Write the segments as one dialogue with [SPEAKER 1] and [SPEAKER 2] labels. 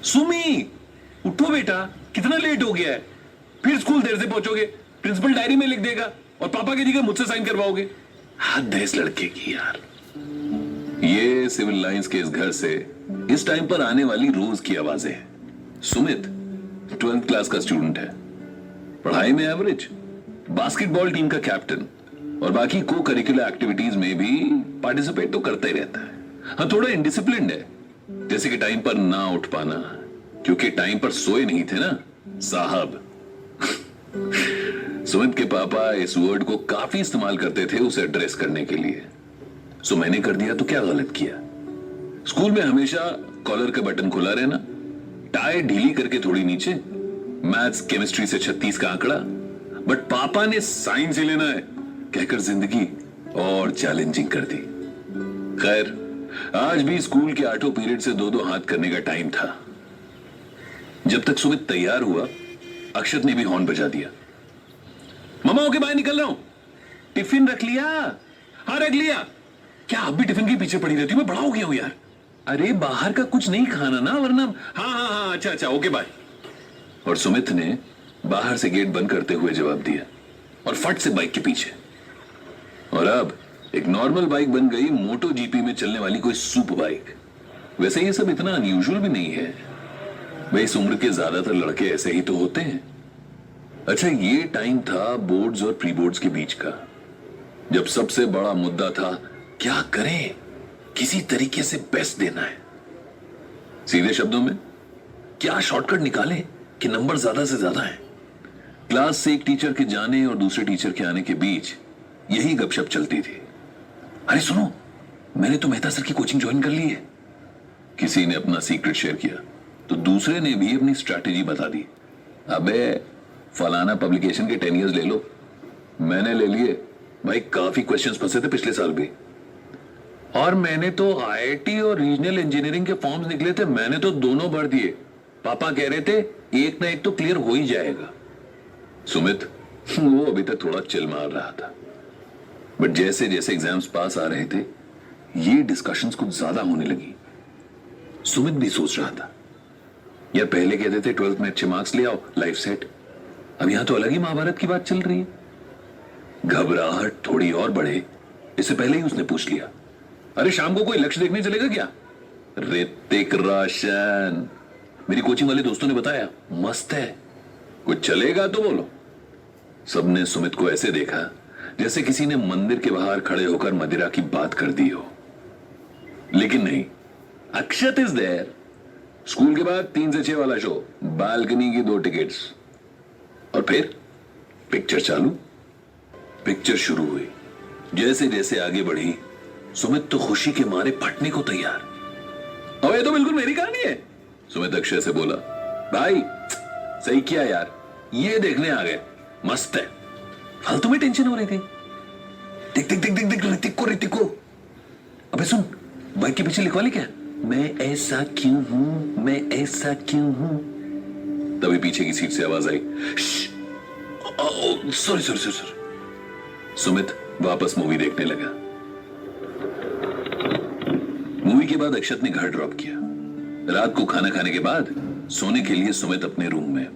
[SPEAKER 1] सुमी, उठो बेटा, कितना लेट हो गया है। फिर स्कूल देर से पहुंचोगे, प्रिंसिपल डायरी में लिख देगा और पापा की जगह मुझसे साइन करवाओगे। हद है इस लड़के की यार। ये सिविल लाइंस के इस घर से इस टाइम पर आने वाली रोज की आवाजें हैं। सुमित 12th क्लास का स्टूडेंट है, पढ़ाई में एवरेज, बास्केटबॉल टीम का कैप्टन और बाकी को करिकुलर एक्टिविटीज में भी पार्टिसिपेट तो करता ही रहता है। हाँ, थोड़ा इनडिसिप्लिन्ड है, जैसे कि टाइम पर ना उठ पाना, क्योंकि टाइम पर सोए नहीं थे ना साहब। सुमित के पापा इस वर्ड को काफी इस्तेमाल करते थे उसे एड्रेस करने के लिए। सो मैंने कर दिया तो क्या गलत किया। स्कूल में हमेशा कॉलर का बटन खुला रहना, टाई ढीली करके थोड़ी नीचे, मैथ्स केमिस्ट्री से 36 का आंकड़ा, बट पापा ने साइंस ही लेना है कहकर जिंदगी और चैलेंजिंग कर दी। खैर, आज भी स्कूल के 8 पीरियड से 2-2 हाथ करने का टाइम था। जब तक सुमित तैयार हुआ, अक्षत ने भी हॉर्न बजा दिया। मामा ओके बाहर निकल रहा हूं। टिफिन रख लिया? हाँ रख लिया। क्या आप भी टिफिन के पीछे पड़ी रहती हो? मैं बड़ा हो गया हूं यार। अरे बाहर का कुछ नहीं खाना ना, वरना। हाँ हाँ हाँ, अच्छा अच्छा, ओके बाय। और सुमित ने बाहर से गेट बंद करते हुए जवाब दिया और फट से बाइक के पीछे। और अब एक नॉर्मल बाइक बन गई मोटो जीपी में चलने वाली कोई सुपर बाइक। वैसे ये सब इतना अनयूजुअल भी नहीं है भाई, इस उम्र के ज्यादातर लड़के ऐसे ही तो होते हैं। अच्छा, ये टाइम था बोर्ड्स और प्री बोर्ड्स के बीच का, जब सबसे बड़ा मुद्दा था क्या करें, किसी तरीके से बेस्ट देना है। सीधे शब्दों में, क्या शॉर्टकट निकालें कि नंबर ज्यादा से ज्यादा है। क्लास से एक टीचर के जाने और दूसरे टीचर के आने के बीच यही गपशप चलती थी। अरे सुनो, मैंने तो मेहता सर की कोचिंग ज्वाइन कर ली है। किसी ने अपना सीक्रेट शेयर किया तो दूसरे ने भी अपनी स्ट्रैटेजी बता दी। अबे फलाना पब्लिकेशन के 10 इयर्स ले लो। मैंने ले लिए भाई, काफी क्वेश्चंस फंसे थे पिछले साल भी। और मैंने तो आईआईटी और रीजनल इंजीनियरिंग के फॉर्म्स निकले थे, मैंने तो दोनों भर दिए। पापा कह रहे थे एक ना एक तो क्लियर हो ही जाएगा। सुमित वो अभी तक थोड़ा चिल मार रहा था, बट जैसे जैसे एग्जाम्स पास आ रहे थे ये डिस्कशंस कुछ ज्यादा होने लगी। सुमित भी सोच रहा था यार, पहले कहते थे 12th में अच्छे मार्क्स ले आओ, लाइफ सेट। अब यहां तो अलग ही महाभारत की बात चल रही है। घबराहट थोड़ी और बढ़े इससे पहले ही उसने पूछ लिया, अरे शाम को कोई लक्ष्य देखने चलेगा क्या? ऋतिक रोशन, मेरी कोचिंग वाले दोस्तों ने बताया मस्त है, कुछ चलेगा तो बोलो। सबने सुमित को ऐसे देखा जैसे किसी ने मंदिर के बाहर खड़े होकर मदिरा की बात कर दी हो। लेकिन नहीं, अक्षत इज देयर। स्कूल के बाद 3 से 6 वाला शो, बालकनी की 2 टिकट्स। और फिर पिक्चर चालू। पिक्चर शुरू हुई। जैसे जैसे आगे बढ़ी, सुमित तो खुशी के मारे फटने को तैयार। और ये तो बिल्कुल मेरी कहानी है, सुमित अक्षय से बोला। भाई सही किया यार, ये देखने आ गए, मस्त है। फालतू में टेंशन हो रही थी। दिख दिख दिख दिख दिख ऋतिक को। अबे सुन, बाइक के पीछे लिखवा ली क्या, मैं ऐसा क्यों हूं, मैं ऐसा क्यों हूं। तभी पीछे की सीट से आवाज आई, सॉरी सॉरी सॉरी। सुमित वापस मूवी देखने लगा। मूवी के बाद अक्षत ने घर ड्रॉप किया। रात को खाना खाने के बाद सोने के लिए सुमित अपने रूम में।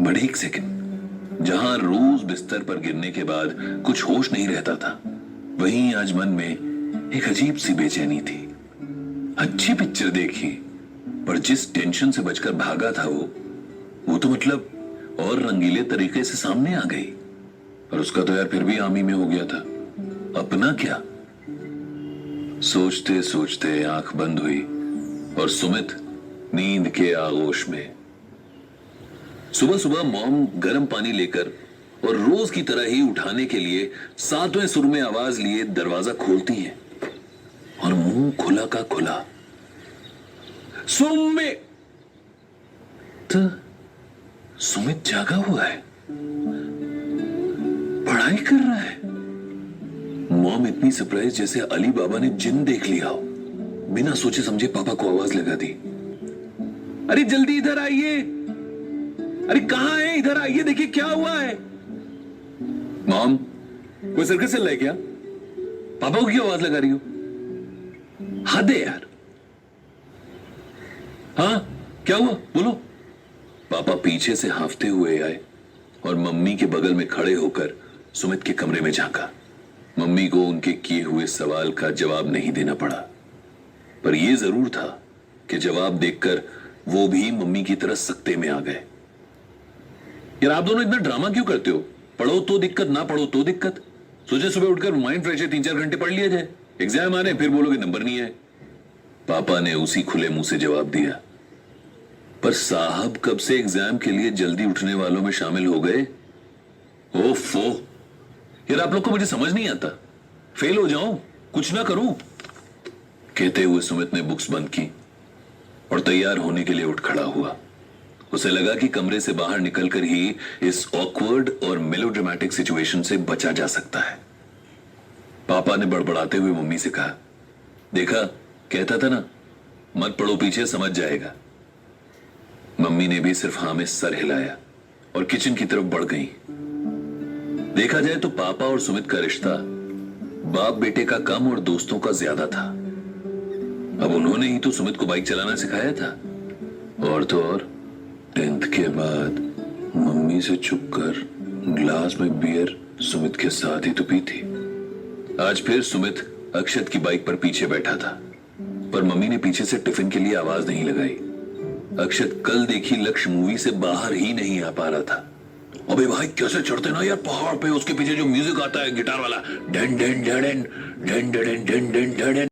[SPEAKER 1] बट एक सेकंड, जहां रोज बिस्तर पर गिरने के बाद कुछ होश नहीं रहता था, वहीं आज मन में एक अजीब सी बेचैनी थी। अच्छी पिक्चर देखी, पर जिस टेंशन से बचकर भागा था वो तो मतलब और रंगीले तरीके से सामने आ गई। और उसका तो यार फिर भी आर्मी में हो गया था, अपना क्या। सोचते सोचते आंख बंद हुई और सुमित नींद के आगोश में। सुबह सुबह मॉम गर्म पानी लेकर और रोज की तरह ही उठाने के लिए 7वें सुर में आवाज लिए दरवाजा खोलती हैं और मुंह खुला का खुला। सुमित सुमित जागा हुआ है, पढ़ाई कर रहा है। मॉम इतनी सरप्राइज जैसे अली बाबा ने जिन देख लिया हो। बिना सोचे समझे पापा को आवाज लगा दी, अरे जल्दी इधर आइए। अरे कहां है, इधर आइए, देखिए क्या हुआ है। मॉम कोई सर्कस चल रहा है क्या? पापा को क्यों आवाज लगा रही हो? हद है यार। हाँ क्या हुआ बोलो। पापा पीछे से हांफते हुए आए और मम्मी के बगल में खड़े होकर सुमित के कमरे में झांका। मम्मी को उनके किए हुए सवाल का जवाब नहीं देना पड़ा, पर यह जरूर था कि जवाब देखकर वो भी मम्मी की तरह सकते में आ गए। यार आप दोनों इतना ड्रामा क्यों करते हो? पढ़ो तो दिक्कत, ना पढ़ो तो दिक्कत। सोचे सुबह उठकर माइंड फ्रेश है, 3-4 घंटे पढ़ लिया जाए, एग्जाम आने फिर बोलोगे नंबर नहीं है। पापा ने उसी खुले मुंह से जवाब दिया, पर साहब कब से एग्जाम के लिए जल्दी उठने वालों में शामिल हो गए? ओफो, यार आप लोग को मुझे समझ नहीं आता। फेल हो जाऊं, कुछ ना करूं? कहते हुए सुमित ने बुक्स बंद की और तैयार होने के लिए उठ खड़ा हुआ। उसे लगा कि कमरे से बाहर निकलकर ही इस ऑकवर्ड और मेलोड्रामेटिक सिचुएशन से बचा जा सकता है। पापा ने बड़बड़ाते हुए मम्मी से कहा, देखा कहता था ना, मत पढ़ो पीछे, समझ जाएगा। मम्मी ने भी सिर्फ हाँ में सर हिलाया और किचन की तरफ बढ़ गई। देखा जाए तो पापा और सुमित का रिश्ता बाप बेटे का कम और दोस्तों का ज्यादा था। अब उन्होंने ही तो सुमित को बाइक चलाना सिखाया था। और तो और 10th के बाद मम्मी से छुपकर ग्लास में बियर सुमित के साथ ही तो पी थी। आज फिर सुमित अक्षत की बाइक पर पीछे बैठा था, पर मम्मी ने पीछे से टिफिन के लिए आवाज नहीं लगाई। अक्षत कल देखी लक्ष्य मूवी से बाहर ही नहीं आ पा रहा था। अबे भाई कैसे चढ़ते ना यार पहाड़ पे, उसके पीछे जो म्यूजिक आता है गिटार वाला, done done done done done done done done done.